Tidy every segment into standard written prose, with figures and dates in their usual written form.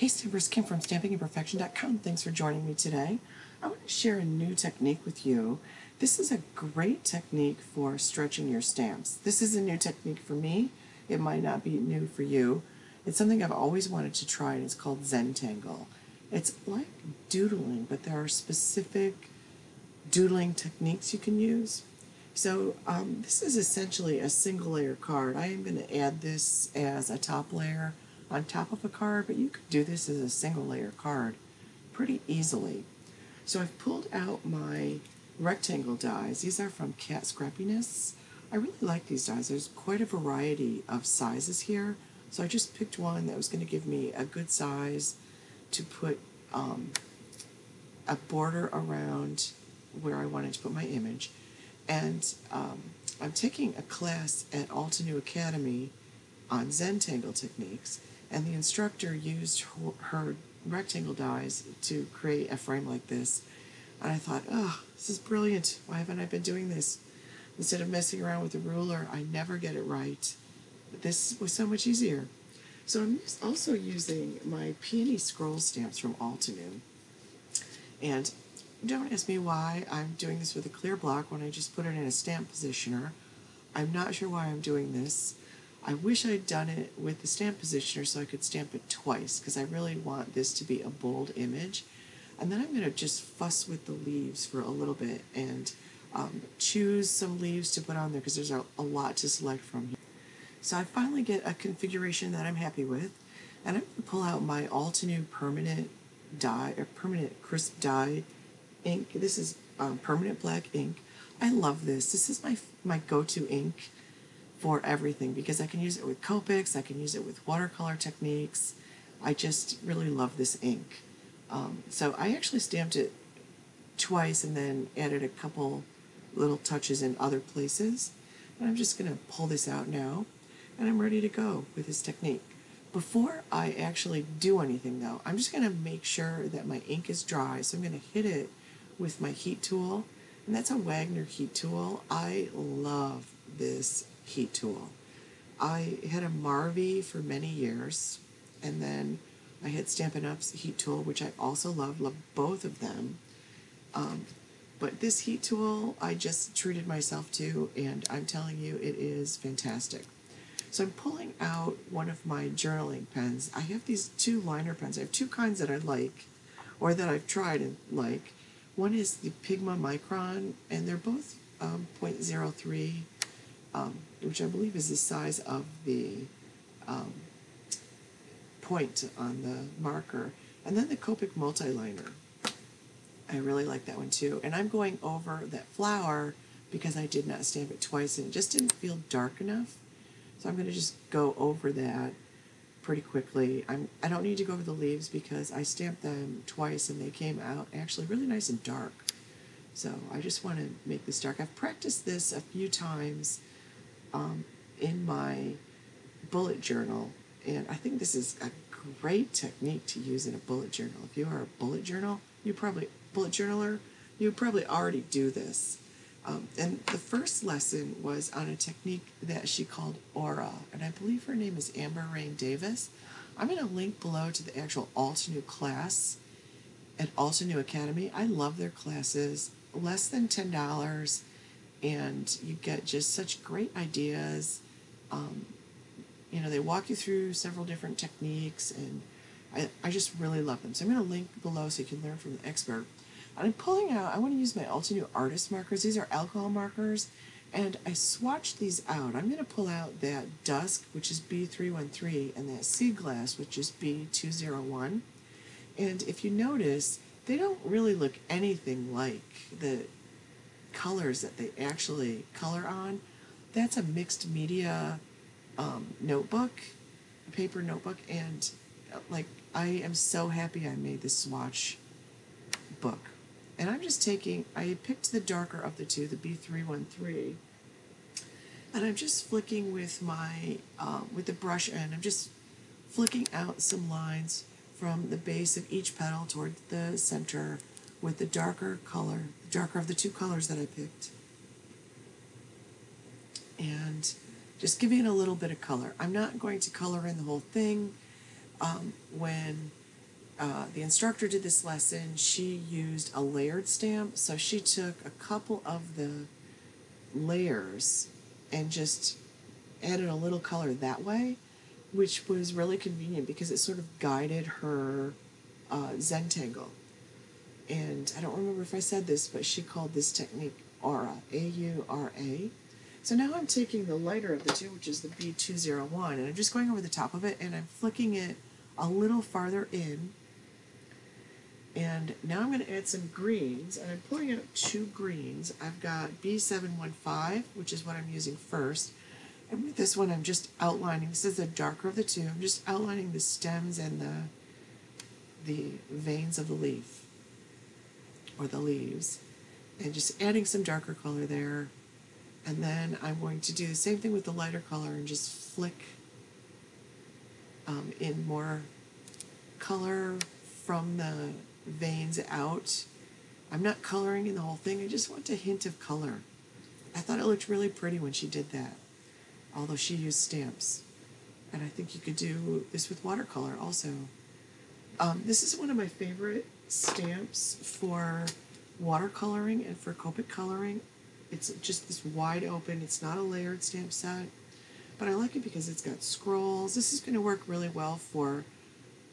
Stampers, Kim from stampingandperfection.com. Thanks for joining me today. I want to share a new technique with you. This is a great technique for stretching your stamps. This is a new technique for me. It might not be new for you. It's something I've always wanted to try, and it's called Zentangle. It's like doodling, but there are specific doodling techniques you can use. So this is essentially a single layer card. I am going to add this as a top layer on top of a card, but you could do this as a single layer card pretty easily. So I've pulled out my rectangle dies. These are from Scrappiness. I really like these dies. There's quite a variety of sizes here, so I just picked one that was going to give me a good size to put a border around where I wanted to put my image. And I'm taking a class at Altenew Academy on Zentangle techniques, and the instructor used her rectangle dies to create a frame like this. And I thought, oh, this is brilliant. Why haven't I been doing this? Instead of messing around with a ruler, I never get it right. But this was so much easier. So I'm also using my Peony scroll stamps from Altenew. And don't ask me why I'm doing this with a clear block when I just put it in a stamp positioner. I'm not sure why I'm doing this. I wish I'd done it with the stamp positioner so I could stamp it twice, because I really want this to be a bold image. And then I'm going to just fuss with the leaves for a little bit and choose some leaves to put on there, because there's a lot to select from here. So I finally get a configuration that I'm happy with, and I'm going to pull out my Altenew permanent dye, or permanent crisp dye ink. This is permanent black ink. I love this. This is my go-to ink for everything, because I can use it with Copics, I can use it with watercolor techniques. I just really love this ink. So I actually stamped it twice and then added a couple little touches in other places. And I'm just going to pull this out now, and I'm ready to go with this technique. Before I actually do anything though, I'm just going to make sure that my ink is dry. So I'm going to hit it with my heat tool, and that's a Wagner heat tool. I love this heat tool. I had a Marvy for many years, and then I had Stampin' Up's heat tool, which I also love both of them. But this heat tool, I just treated myself to, and I'm telling you, it is fantastic. So I'm pulling out one of my journaling pens. I have these two liner pens. I have two kinds that I like, or that I've tried and like. One is the Pigma Micron, and they're both 0.03, which I believe is the size of the point on the marker. And then the Copic Multiliner. I really like that one too. And I'm going over that flower because I did not stamp it twice and it just didn't feel dark enough. So I'm going to just go over that pretty quickly. I don't need to go over the leaves because I stamped them twice and they came out actually really nice and dark. So I just want to make this dark. I've practiced this a few times in my bullet journal, and I think this is a great technique to use in a bullet journal. If you are a bullet journaler, you probably already do this. And the first lesson was on a technique that she called Aura, and I believe her name is Amber Rain Davis. I'm going to link below to the actual Altenew class at Altenew Academy. I love their classes, less than $10, and you get just such great ideas. You know, they walk you through several different techniques, and I just really love them. So I'm going to link below so you can learn from the expert. And I'm pulling out, I want to use my Altenew Artist markers. These are alcohol markers, and I swatched these out. I'm going to pull out that Dusk, which is B313, and that Sea Glass, which is B201. And if you notice, they don't really look anything like the colors that they actually color on. That's a mixed media notebook, a paper notebook, and like I am so happy I made this swatch book. And I'm just I picked the darker of the two, the B313, and I'm just flicking with my, with the brush end, I'm just flicking out some lines from the base of each petal toward the center with the darker color, the darker of the two colors that I picked. And just giving it a little bit of color. I'm not going to color in the whole thing. When the instructor did this lesson, she used a layered stamp, so she took a couple of the layers and just added a little color that way, which was really convenient because it sort of guided her Zentangle. And I don't remember if I said this, but she called this technique Aura, A-U-R-A. So now I'm taking the lighter of the two, which is the B201, and I'm just going over the top of it, and I'm flicking it a little farther in. And now I'm going to add some greens, and I'm pulling out 2 greens. I've got B715, which is what I'm using first. And with this one, I'm just outlining, this is the darker of the two, I'm just outlining the stems and the veins of the leaf, or the leaves, and just adding some darker color there. And then I'm going to do the same thing with the lighter color and just flick in more color from the veins out. I'm not coloring in the whole thing, I just want a hint of color. I thought it looked really pretty when she did that, although she used stamps. And I think you could do this with watercolor also. This is one of my favorite stamps for watercoloring and for Copic coloring. It's just this wide open, it's not a layered stamp set, but I like it because it's got scrolls. This is going to work really well for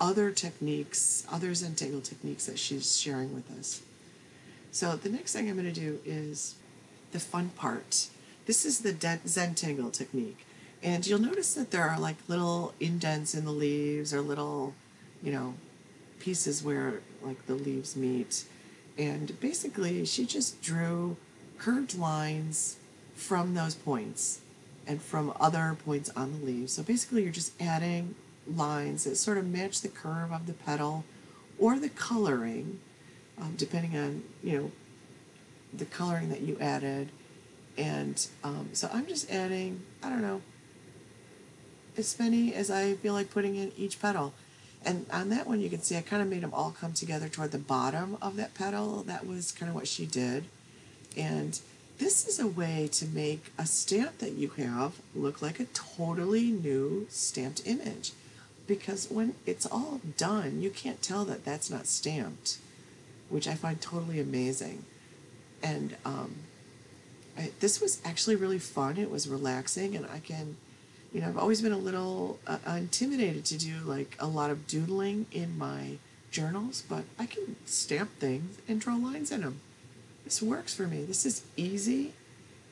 other techniques, other Zentangle techniques that she's sharing with us. So the next thing I'm going to do is the fun part. This is the Zentangle technique, and you'll notice that there are like little indents in the leaves, or little, pieces where like the leaves meet. And basically she just drew curved lines from those points and from other points on the leaves. So basically you're just adding lines that sort of match the curve of the petal or the coloring, depending on, the coloring that you added. And so I'm just adding, I don't know, as many as I feel like putting in each petal. And on that one, you can see I kind of made them all come together toward the bottom of that petal. That was kind of what she did. And this is a way to make a stamp that you have look like a totally new stamped image. Because when it's all done, you can't tell that that's not stamped, which I find totally amazing. And this was actually really fun. It was relaxing, and I can, I've always been a little intimidated to do like a lot of doodling in my journals, but I can stamp things and draw lines in them. This works for me. This is easy.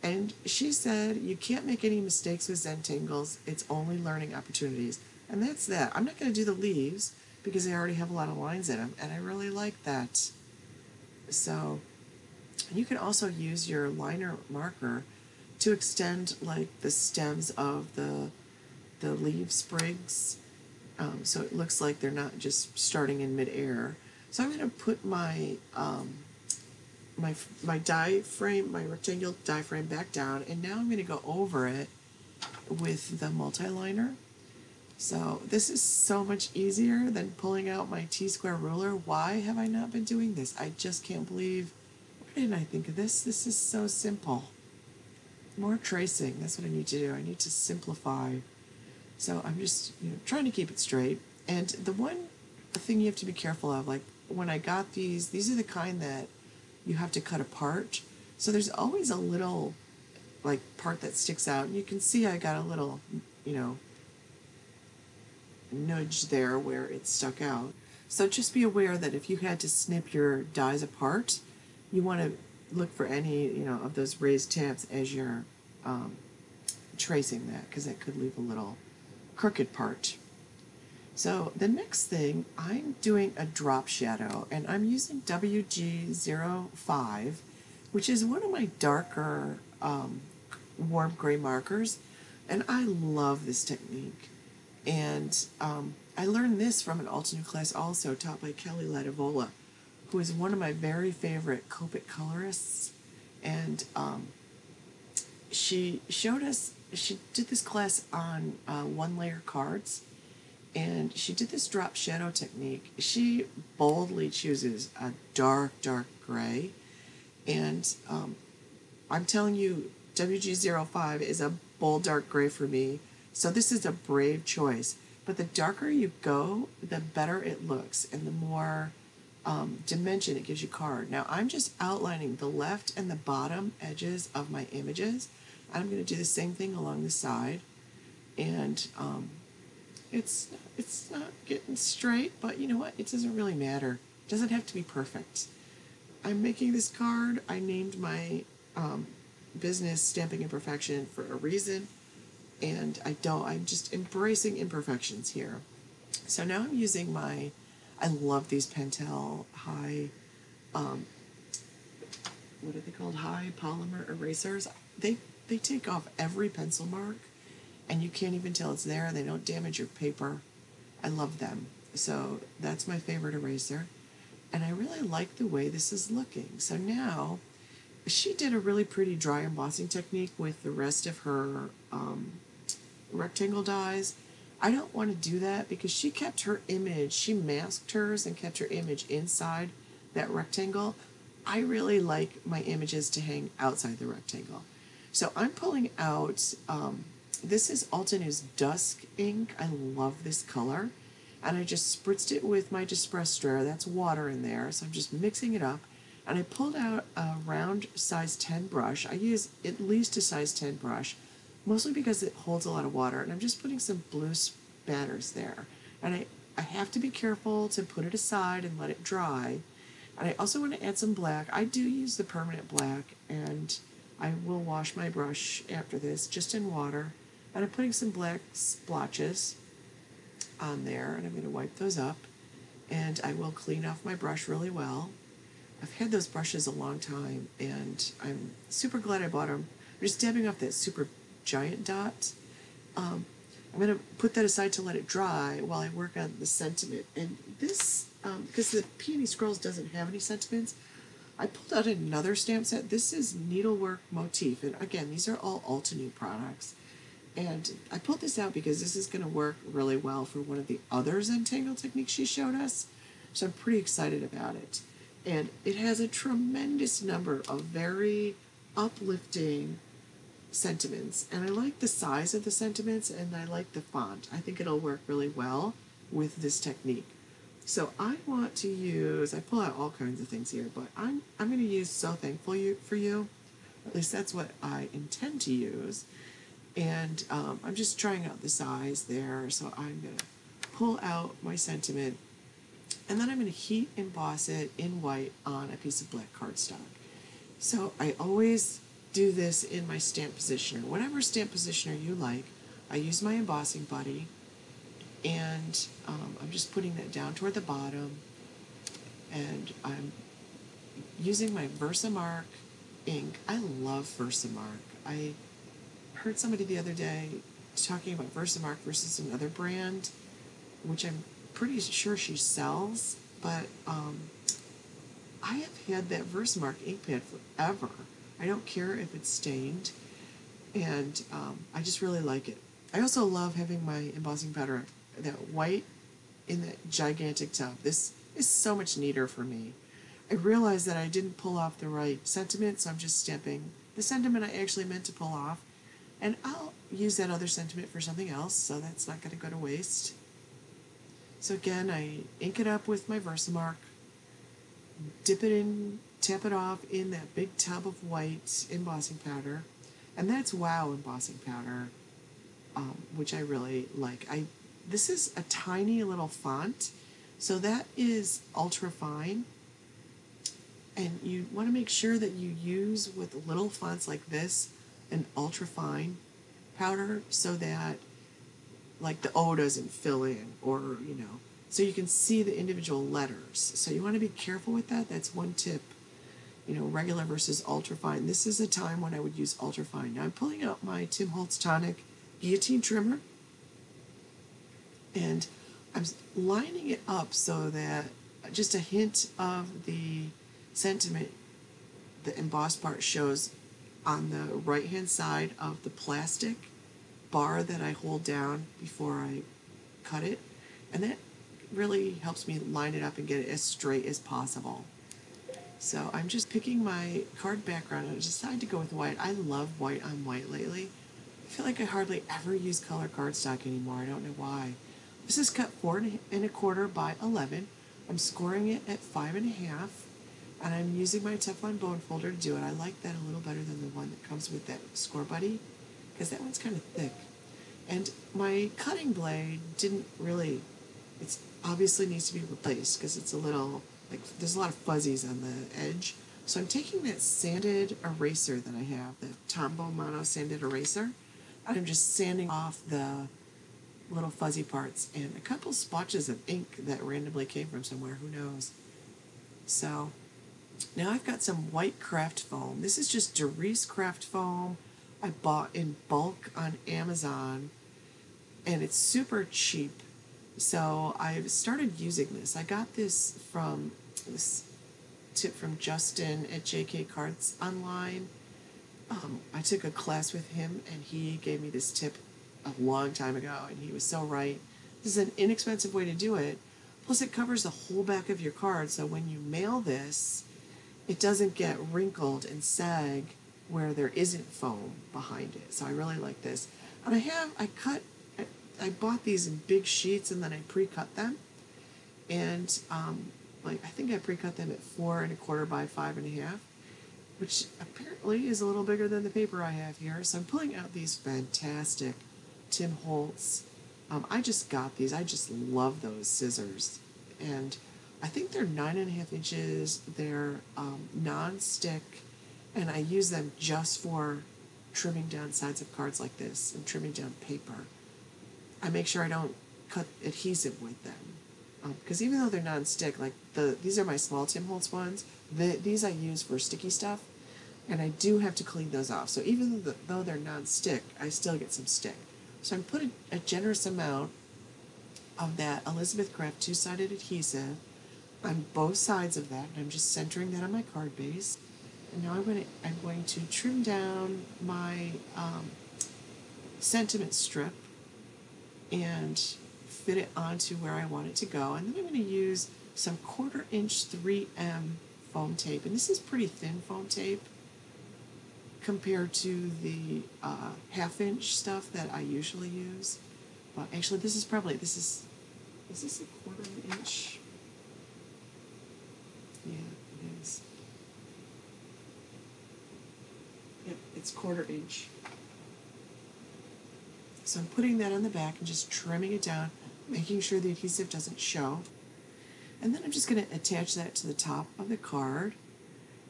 And she said you can't make any mistakes with Zentangles. It's only learning opportunities. And that's that. I'm not going to do the leaves because they already have a lot of lines in them, and I really like that. So you can also use your liner marker to extend like the stems of the leaf sprigs, so it looks like they're not just starting in midair. So I'm going to put my my die frame, my rectangular die frame back down, and now I'm going to go over it with the multi-liner. So this is so much easier than pulling out my T-square ruler. Why have I not been doing this? I just can't believe, why didn't I think of this? This is so simple. More tracing, that's what I need to do. I need to simplify. So I'm just trying to keep it straight. And the one thing you have to be careful of, like when I got these are the kind that you have to cut apart. So there's always a little like part that sticks out. And you can see I got a little, nudge there where it stuck out. So just be aware that if you had to snip your dies apart, you want to look for any, of those raised tabs as you're tracing that, because that could leave a little crooked part. So the next thing, I'm doing a drop shadow, and I'm using WG05, which is one of my darker warm gray markers, and I love this technique. And I learned this from an alt-new class also taught by Kelly Latavola, who is one of my very favorite Copic colorists. And she showed us, she did this class on one-layer cards, and she did this drop shadow technique. She boldly chooses a dark, dark gray, and I'm telling you, WG05 is a bold dark gray for me, so this is a brave choice. but the darker you go, the better it looks and the more dimension it gives you card. Now I'm just outlining the left and the bottom edges of my images. I'm going to do the same thing along the side, and it's not getting straight, but you know what? It doesn't really matter. It doesn't have to be perfect. I'm making this card. I named my business Stamping Imperfection for a reason, and I'm just embracing imperfections here. So now I'm using I love these Pentel high, what are they called? High polymer erasers. They take off every pencil mark, and you can't even tell it's there. They don't damage your paper. I love them. So that's my favorite eraser. And I really like the way this is looking. So now, she did a really pretty dry embossing technique with the rest of her rectangle dies. I don't want to do that because she kept her image, she masked hers and kept her image inside that rectangle. I really like my images to hang outside the rectangle. So I'm pulling out, this is Altenews Dusk ink. I love this color. And I just spritzed it with my Disperse Strayer. That's water in there, so I'm just mixing it up. And I pulled out a round size 10 brush. I use at least a size 10 brush, mostly because it holds a lot of water. And I'm just putting some blue spatters there. And I have to be careful to put it aside and let it dry. And I also want to add some black. I do use the permanent black, and I will wash my brush after this, just in water. And I'm putting some black splotches on there, and I'm going to wipe those up. And I will clean off my brush really well. I've had those brushes a long time, and I'm super glad I bought them. I'm just dabbing off that super giant dot. I'm going to put that aside to let it dry while I work on the sentiment. And this, because the Peony Scrolls doesn't have any sentiments, I pulled out another stamp set. This is Needlework Motif, and again, these are all Altenews products. And I pulled this out because this is going to work really well for one of the other Zentangle techniques she showed us. So I'm pretty excited about it. And it has a tremendous number of very uplifting sentiments. And I like the size of the sentiments, and I like the font. I think it'll work really well with this technique. So I want to use, I pull out all kinds of things here, but I'm going to use So Thankful for You. At least that's what I intend to use. And I'm just trying out the size there, so I'm going to pull out my sentiment, and then I'm going to heat emboss it in white on a piece of black cardstock. So I always do this in my stamp positioner. Whatever stamp positioner you like, I use my embossing buddy, and I'm just putting that down toward the bottom, and I'm using my Versamark ink. I love Versamark. I heard somebody the other day talking about Versamark versus another brand, which I'm pretty sure she sells, but I have had that Versamark ink pad forever. I don't care if it's stained, and I just really like it. I also love having my embossing powder, that white, in that gigantic tub. This is so much neater for me. I realized that I didn't pull off the right sentiment, so I'm just stamping the sentiment I actually meant to pull off. And I'll use that other sentiment for something else, so that's not going to go to waste. So again, I ink it up with my Versamark, dip it in, tap it off in that big tub of white embossing powder. And that's Wow embossing powder, which I really like. This is a tiny little font, so that is ultra fine. And you want to make sure that you use, with little fonts like this, an ultra fine powder, so that like the O doesn't fill in, or so you can see the individual letters. So you want to be careful with that. That's one tip. Regular versus ultra fine. This is a time when I would use ultra fine. Now I'm pulling out my Tim Holtz Tonic guillotine trimmer, and I'm lining it up so that just a hint of the sentiment, the embossed part, shows on the right hand side of the plastic bar that I hold down before I cut it, and that really helps me line it up and get it as straight as possible. So I'm just picking my card background, and I decided to go with white. I love white on white lately. I feel like I hardly ever use color cardstock anymore. I don't know why. This is cut 4 1/4 by 11. I'm scoring it at 5 1/2, and I'm using my Teflon bone folder to do it. I like that a little better than the one that comes with that score buddy, because that one's kind of thick. And my cutting blade didn't really, it obviously needs to be replaced because it's a little, like, there's a lot of fuzzies on the edge. So I'm taking that sanded eraser that I have, the Tombow Mono sanded eraser, and I'm just sanding off the little fuzzy parts and a couple splotches of ink that randomly came from somewhere, who knows. So now I've got some white craft foam. This is just Derice craft foam I bought in bulk on Amazon, and it's super cheap. So I've started using this. I got this tip from Justin at JK Cards online. I took a class with him, and he gave me this tip a long time ago, and he was so right. This is an inexpensive way to do it. Plus, it covers the whole back of your card, so when you mail this, it doesn't get wrinkled and sag where there isn't foam behind it. So I really like this. And I bought these in big sheets, and then I pre-cut them. And I think I pre-cut them at 4 1/4 by 5 1/2, which apparently is a little bigger than the paper I have here. So I'm pulling out these fantastic Tim Holtz. I just got these. I just love those scissors. And I think they're 9 1/2 inches. They're non-stick, and I use them just for trimming down sides of cards like this and trimming down paper. I make sure I don't cut adhesive with them. Because even though they're non-stick, like these are my small Tim Holtz ones, these I use for sticky stuff, and I do have to clean those off. So even though they're non-stick, I still get some stick. So I'm putting a generous amount of that Elizabeth Craft two-sided adhesive on both sides of that, and I'm just centering that on my card base. And now I'm going to trim down my sentiment strip and fit it onto where I want it to go. And then I'm going to use some 1/4 inch 3M foam tape. And this is pretty thin foam tape compared to the 1/2 inch stuff that I usually use. But actually is this a 1/4 inch? Yeah, it is. Yep, it's 1/4 inch. So I'm putting that on the back and just trimming it down, making sure the adhesive doesn't show. And then I'm just going to attach that to the top of the card.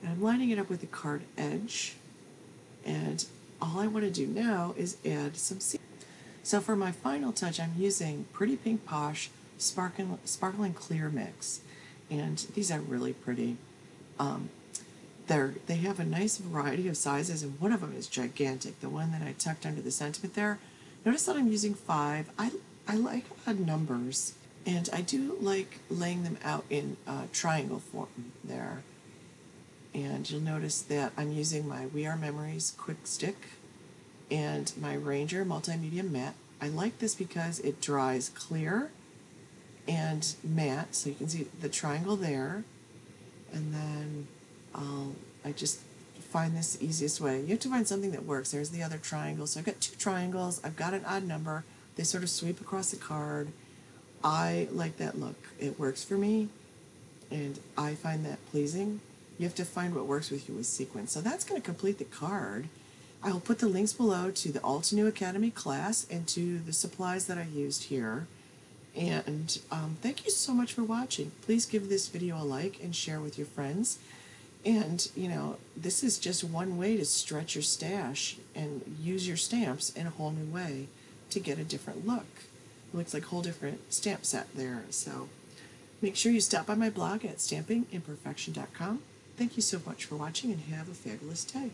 And I'm lining it up with the card edge. And all I want to do now is add some seeds. So for my final touch, I'm using Pretty Pink Posh Sparkling Clear Mix. And these are really pretty. They have a nice variety of sizes, and one of them is gigantic, the one that I tucked under the sentiment there. Notice that I'm using 5. I like odd numbers, and I do like laying them out in triangle form there. And you'll notice that I'm using my We Are Memories Quickstik and my Ranger Multimedia Matte. I like this because it dries clear and matte, so you can see the triangle there. And then I just find this the easiest way. You have to find something that works. There's the other triangle. So I've got 2 triangles. I've got an odd number. They sort of sweep across the card. I like that look. It works for me, and I find that pleasing. You have to find what works with you with sequins. So that's going to complete the card. I will put the links below to the All Too New Academy class and to the supplies that I used here. And thank you so much for watching. Please give this video a like and share with your friends. And, you know, this is just one way to stretch your stash and use your stamps in a whole new way to get a different look. It looks like a whole different stamp set there. So make sure you stop by my blog at stampingimperfection.com. Thank you so much for watching, and have a fabulous day.